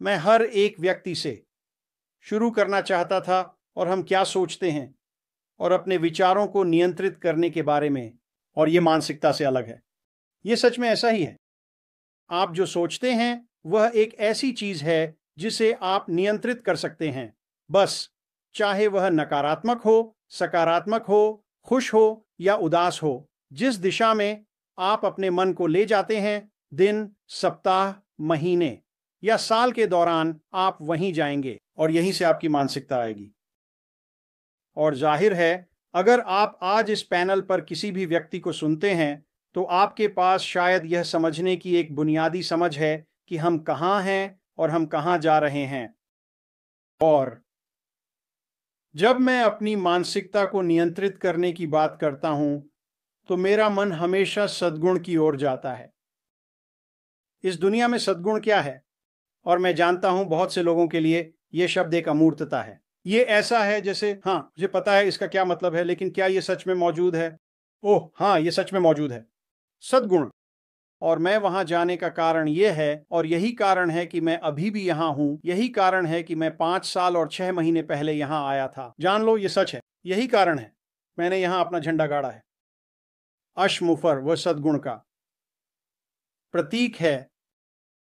मैं हर एक व्यक्ति से शुरू करना चाहता था और हम क्या सोचते हैं और अपने विचारों को नियंत्रित करने के बारे में, और ये मानसिकता से अलग है। ये सच में ऐसा ही है। आप जो सोचते हैं वह एक ऐसी चीज है जिसे आप नियंत्रित कर सकते हैं, बस चाहे वह नकारात्मक हो, सकारात्मक हो, खुश हो या उदास हो। जिस दिशा में आप अपने मन को ले जाते हैं, दिन, सप्ताह, महीने या साल के दौरान आप वहीं जाएंगे और यहीं से आपकी मानसिकता आएगी। और जाहिर है, अगर आप आज इस पैनल पर किसी भी व्यक्ति को सुनते हैं तो आपके पास शायद यह समझने की एक बुनियादी समझ है कि हम कहाँ हैं और हम कहाँ जा रहे हैं। और जब मैं अपनी मानसिकता को नियंत्रित करने की बात करता हूं तो मेरा मन हमेशा सद्गुण की ओर जाता है। इस दुनिया में सद्गुण क्या है? और मैं जानता हूं बहुत से लोगों के लिए यह शब्द एक अमूर्तता है। ये ऐसा है जैसे, हाँ मुझे पता है इसका क्या मतलब है, लेकिन क्या यह सच में मौजूद है? ओह हाँ, यह सच में मौजूद है, सद्गुण। और मैं वहां जाने का कारण यह है, और यही कारण है कि मैं अभी भी यहां हूं, यही कारण है कि मैं 5 साल और 6 महीने पहले यहां आया था। जान लो, यह सच है, यही कारण है मैंने यहां अपना झंडा गाड़ा है। अशमुफर वह सद्गुण का प्रतीक है,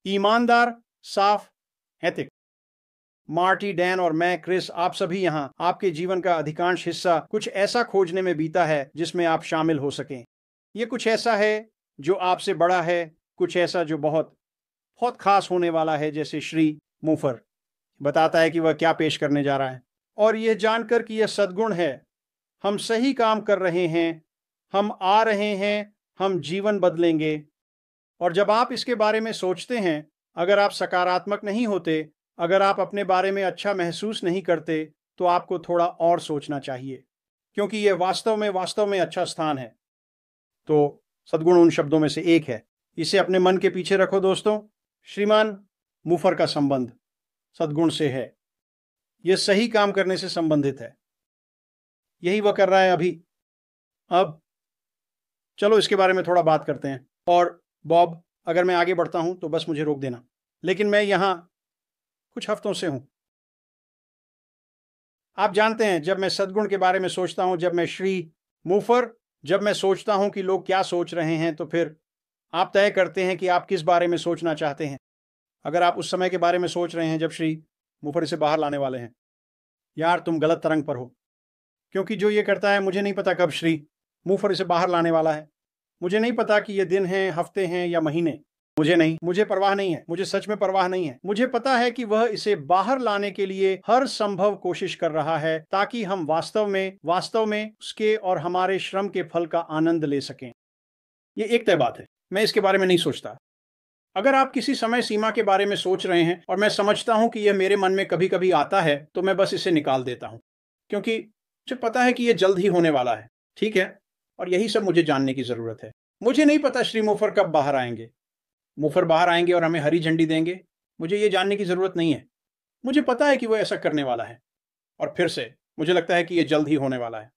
ईमानदार, साफ, एथिक। मार्टी, डैन और मैं, क्रिस, आप सभी यहां, आपके जीवन का अधिकांश हिस्सा कुछ ऐसा खोजने में बीता है जिसमें आप शामिल हो सकें। यह कुछ ऐसा है जो आपसे बड़ा है, कुछ ऐसा जो बहुत बहुत खास होने वाला है, जैसे श्री मूफर बताता है कि वह क्या पेश करने जा रहा है। और यह जानकर कि यह सद्गुण है, हम सही काम कर रहे हैं, हम आ रहे हैं, हम जीवन बदलेंगे। और जब आप इसके बारे में सोचते हैं, अगर आप सकारात्मक नहीं होते, अगर आप अपने बारे में अच्छा महसूस नहीं करते, तो आपको थोड़ा और सोचना चाहिए, क्योंकि यह वास्तव में अच्छा स्थान है। तो सद्गुण उन शब्दों में से एक है। इसे अपने मन के पीछे रखो दोस्तों। श्रीमान मूफर का संबंध सद्गुण से है, यह सही काम करने से संबंधित है। यही वह कर रहा है अभी। अब चलो इसके बारे में थोड़ा बात करते हैं। और बॉब, अगर मैं आगे बढ़ता हूं तो बस मुझे रोक देना, लेकिन मैं यहां कुछ हफ्तों से हूं। आप जानते हैं, जब मैं सद्गुण के बारे में सोचता हूं, जब मैं श्री मूफर, जब मैं सोचता हूं कि लोग क्या सोच रहे हैं, तो फिर आप तय करते हैं कि आप किस बारे में सोचना चाहते हैं। अगर आप उस समय के बारे में सोच रहे हैं जब श्री मूफर इसे बाहर लाने वाले हैं, यार तुम गलत तरंग पर हो, क्योंकि जो ये करता है, मुझे नहीं पता कब श्री मूफर इसे बाहर लाने वाला है। मुझे नहीं पता कि ये दिन हैं, हफ्ते हैं या महीने। मुझे परवाह नहीं है, मुझे सच में परवाह नहीं है। मुझे पता है कि वह इसे बाहर लाने के लिए हर संभव कोशिश कर रहा है, ताकि हम वास्तव में उसके और हमारे श्रम के फल का आनंद ले सकें। ये एक तय बात है, मैं इसके बारे में नहीं सोचता। अगर आप किसी समय सीमा के बारे में सोच रहे हैं और मैं समझता हूं कि यह मेरे मन में कभी कभी आता है, तो मैं बस इसे निकाल देता हूं, क्योंकि मुझे पता है कि यह जल्द ही होने वाला है। ठीक है, और यही सब मुझे जानने की जरूरत है। मुझे नहीं पता श्री मूफर कब बाहर आएंगे। मूफर बाहर आएंगे और हमें हरी झंडी देंगे, मुझे ये जानने की जरूरत नहीं है। मुझे पता है कि वह ऐसा करने वाला है, और फिर से मुझे लगता है कि यह जल्द ही होने वाला है,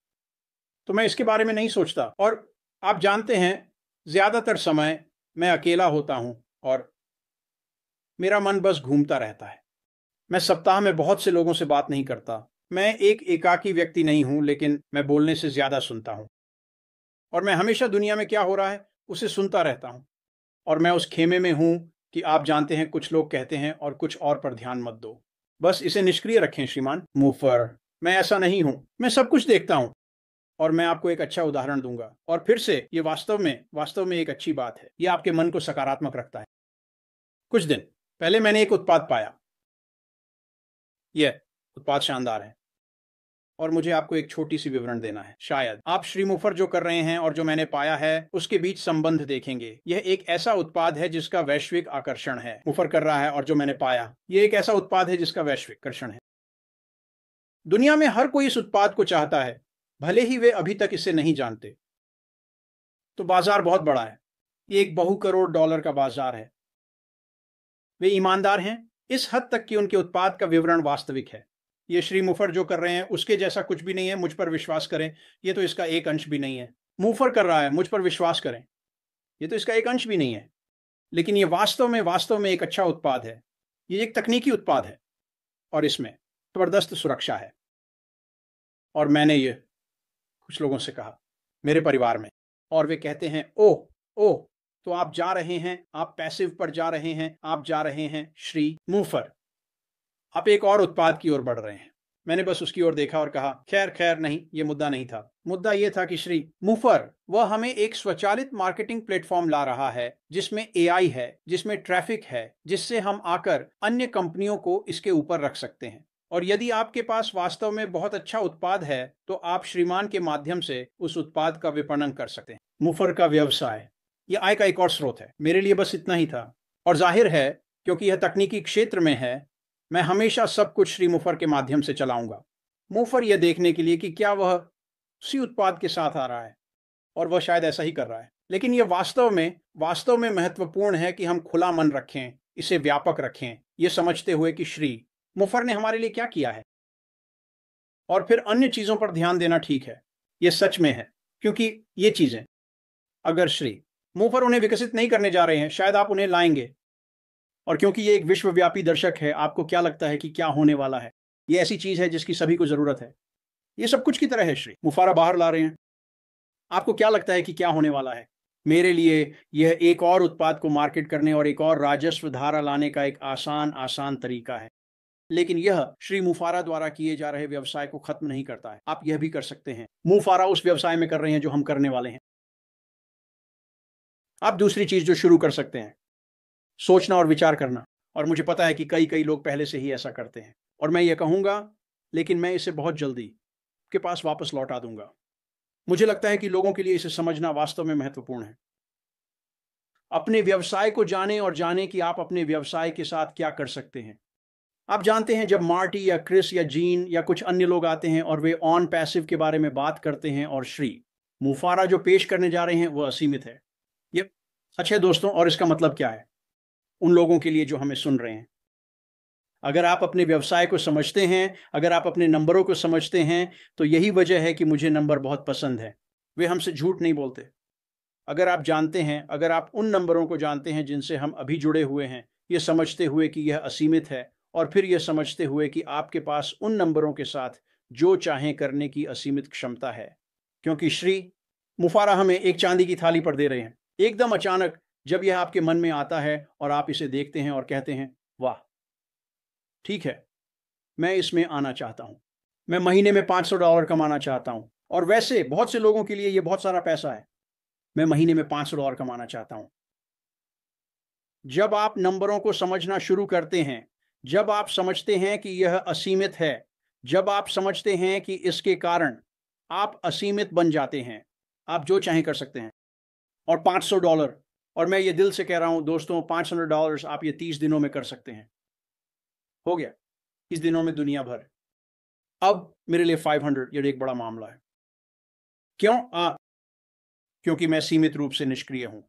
तो मैं इसके बारे में नहीं सोचता। और आप जानते हैं, ज्यादातर समय मैं अकेला होता हूं और मेरा मन बस घूमता रहता है। मैं सप्ताह में बहुत से लोगों से बात नहीं करता। मैं एक एकाकी व्यक्ति नहीं हूं, लेकिन मैं बोलने से ज्यादा सुनता हूं, और मैं हमेशा दुनिया में क्या हो रहा है उसे सुनता रहता हूं। और मैं उस खेमे में हूं कि आप जानते हैं, कुछ लोग कहते हैं और कुछ और पर ध्यान मत दो, बस इसे निष्क्रिय रखें। श्रीमान मूफर, मैं ऐसा नहीं हूं, मैं सब कुछ देखता हूं। और मैं आपको एक अच्छा उदाहरण दूंगा, और फिर से ये वास्तव में एक अच्छी बात है। ये आपके मन को सकारात्मक रखता है। कुछ दिन पहले मैंने एक उत्पाद पाया। यह उत्पाद शानदार है, और मुझे आपको एक छोटी सी विवरण देना है। शायद आप श्री मूफर जो कर रहे हैं और जो मैंने पाया है उसके बीच संबंध देखेंगे। यह एक ऐसा उत्पाद है जिसका वैश्विक आकर्षण है। मूफर कर रहा है और जो मैंने पाया, यह एक ऐसा उत्पाद है जिसका वैश्विक आकर्षण है। दुनिया में हर कोई इस उत्पाद को चाहता है, भले ही वे अभी तक इसे नहीं जानते। तो बाजार बहुत बड़ा है, ये एक बहु करोड़ डॉलर का बाजार है। वे ईमानदार हैं इस हद तक कि उनके उत्पाद का विवरण वास्तविक है। ये श्री मूफर जो कर रहे हैं उसके जैसा कुछ भी नहीं है, मुझ पर विश्वास करें। ये तो इसका एक अंश भी नहीं है। मूफर कर रहा है, मुझ पर विश्वास करें, ये तो इसका एक अंश भी नहीं है। लेकिन ये वास्तव में एक अच्छा उत्पाद है। ये एक तकनीकी उत्पाद है और इसमें जबरदस्त सुरक्षा है। और मैंने ये कुछ लोगों से कहा मेरे परिवार में, और वे कहते हैं ओह ओह, तो आप जा रहे हैं, आप पैसिव पर जा रहे हैं, आप जा रहे हैं श्री मूफर, आप एक और उत्पाद की ओर बढ़ रहे हैं। मैंने बस उसकी ओर देखा और कहा खैर खैर नहीं, ये मुद्दा नहीं था। मुद्दा ये था कि श्री मूफर वह हमें एक स्वचालित मार्केटिंग प्लेटफॉर्म ला रहा है जिसमें एआई है, जिसमें ट्रैफिक है, जिससे हम आकर अन्य कंपनियों को इसके ऊपर रख सकते हैं। और यदि आपके पास वास्तव में बहुत अच्छा उत्पाद है तो आप श्रीमान के माध्यम से उस उत्पाद का विपणन कर सकते हैं। मूफर का व्यवसाय यह आय का एक और स्रोत है। मेरे लिए बस इतना ही था, और जाहिर है क्योंकि यह तकनीकी क्षेत्र में है, मैं हमेशा सब कुछ श्री मूफर के माध्यम से चलाऊंगा। मूफर यह देखने के लिए कि क्या वह उसी उत्पाद के साथ आ रहा है, और वह शायद ऐसा ही कर रहा है। लेकिन यह वास्तव में महत्वपूर्ण है कि हम खुला मन रखें, इसे व्यापक रखें, यह समझते हुए कि श्री मूफर ने हमारे लिए क्या किया है, और फिर अन्य चीजों पर ध्यान देना ठीक है। यह सच में है, क्योंकि ये चीजें अगर श्री मूफर उन्हें विकसित नहीं करने जा रहे हैं, शायद आप उन्हें लाएंगे। और क्योंकि ये एक विश्वव्यापी दर्शक है, आपको क्या लगता है कि क्या होने वाला है? ये ऐसी चीज है जिसकी सभी को जरूरत है। ये सब कुछ की तरह है। श्री मुफारा बाहर ला रहे हैं, आपको क्या लगता है कि क्या होने वाला है? मेरे लिए यह एक और उत्पाद को मार्केट करने और एक और राजस्व धारा लाने का एक आसान तरीका है। लेकिन यह श्री मुफारा द्वारा किए जा रहे व्यवसाय को खत्म नहीं करता है। आप यह भी कर सकते हैं। मुफारा उस व्यवसाय में कर रहे हैं जो हम करने वाले हैं। आप दूसरी चीज जो शुरू कर सकते हैं, सोचना और विचार करना। और मुझे पता है कि कई लोग पहले से ही ऐसा करते हैं, और मैं ये कहूंगा, लेकिन मैं इसे बहुत जल्दी आपके पास वापस लौटा दूंगा। मुझे लगता है कि लोगों के लिए इसे समझना वास्तव में महत्वपूर्ण है। अपने व्यवसाय को जाने और जाने कि आप अपने व्यवसाय के साथ क्या कर सकते हैं। आप जानते हैं, जब मार्टी या क्रिस या जीन या कुछ अन्य लोग आते हैं और वे ऑन पैसिव के बारे में बात करते हैं, और श्री मुफारा जो पेश करने जा रहे हैं वह असीमित है। ये सच है दोस्तों, और इसका मतलब क्या है उन लोगों के लिए जो हमें सुन रहे हैं? अगर आप अपने व्यवसाय को समझते हैं, अगर आप अपने नंबरों को समझते हैं, तो यही वजह है कि मुझे नंबर बहुत पसंद है। वे हमसे झूठ नहीं बोलते। अगर आप जानते हैं, अगर आप उन नंबरों को जानते हैं जिनसे हम अभी जुड़े हुए हैं, ये समझते हुए कि यह असीमित है, और फिर यह समझते हुए कि आपके पास उन नंबरों के साथ जो चाहें करने की असीमित क्षमता है, क्योंकि श्री मुफारा हमें एक चांदी की थाली पर दे रहे हैं। एकदम अचानक जब यह आपके मन में आता है और आप इसे देखते हैं और कहते हैं वाह, ठीक है, मैं इसमें आना चाहता हूं, मैं महीने में $500 कमाना चाहता हूं, और वैसे बहुत से लोगों के लिए यह बहुत सारा पैसा है। मैं महीने में $500 कमाना चाहता हूं। जब आप नंबरों को समझना शुरू करते हैं, जब आप समझते हैं कि यह असीमित है, जब आप समझते हैं कि इसके कारण आप असीमित बन जाते हैं, आप जो चाहें कर सकते हैं। और $500, और मैं ये दिल से कह रहा हूं दोस्तों, $500 आप ये 30 दिनों में कर सकते हैं। हो गया 30 दिनों में दुनिया भर। अब मेरे लिए 500 ये एक बड़ा मामला है। क्यों? क्योंकि मैं सीमित रूप से निष्क्रिय हूं।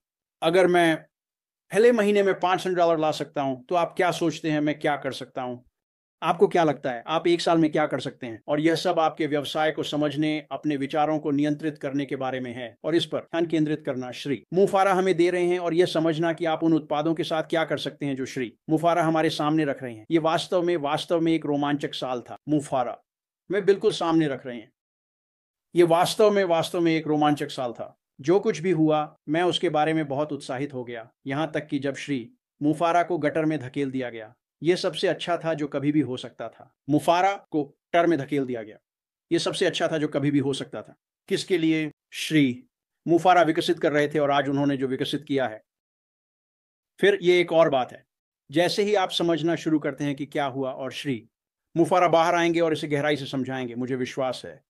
अगर मैं पहले महीने में $500 ला सकता हूं, तो आप क्या सोचते हैं मैं क्या कर सकता हूं? आपको क्या लगता है आप 1 साल में क्या कर सकते हैं? और यह सब आपके व्यवसाय को समझने, अपने विचारों को नियंत्रित करने के बारे में है, और इस पर ध्यान केंद्रित करना श्री मुफारा हमें दे रहे हैं, और यह समझना कि आप उन उत्पादों के साथ क्या कर सकते हैं जो श्री मुफारा हमारे सामने रख रहे हैं। ये वास्तव में एक रोमांचक साल था। मुफारा में बिल्कुल सामने रख रहे हैं। ये वास्तव में एक रोमांचक साल था। जो कुछ भी हुआ, मैं उसके बारे में बहुत उत्साहित हो गया, यहां तक कि जब श्री मुफारा को गटर में धकेल दिया गया। यह सबसे अच्छा था जो कभी भी हो सकता था। मुफारा को गटर में धकेल दिया गया। यह सबसे अच्छा था जो कभी भी हो सकता था। किसके लिए? श्री मुफारा विकसित कर रहे थे, और आज उन्होंने जो विकसित किया है। फिर ये एक और बात है, जैसे ही आप समझना शुरू करते हैं कि क्या हुआ, और श्री मुफारा बाहर आएंगे और इसे गहराई से समझाएंगे, मुझे विश्वास है